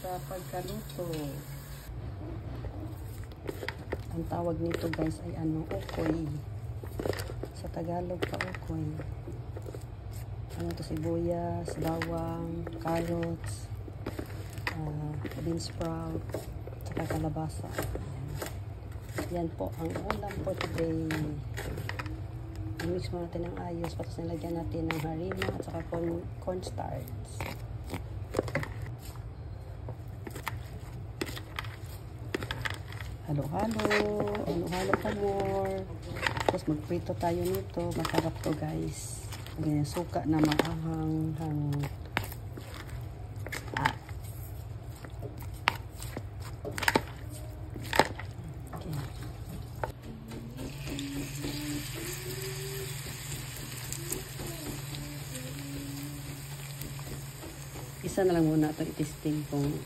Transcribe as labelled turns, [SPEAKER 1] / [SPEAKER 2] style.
[SPEAKER 1] sa pagkaluto. Ang tawag nito guys ay ukoy. Sa Tagalog pa ukoy. Sibuyas, bawang, carrots, bean sprout, saka kalabasa. Yan po ang ulam for today. I-mix mo natin ng ayos, tapos nilagyan natin ng harina at saka cornstarch. Halo-halo pa more. Tapos magprito tayo nito. Masarap to guys. Ganyan, suka na maanghang. Okay. Isa na lang muna ito i-testing kung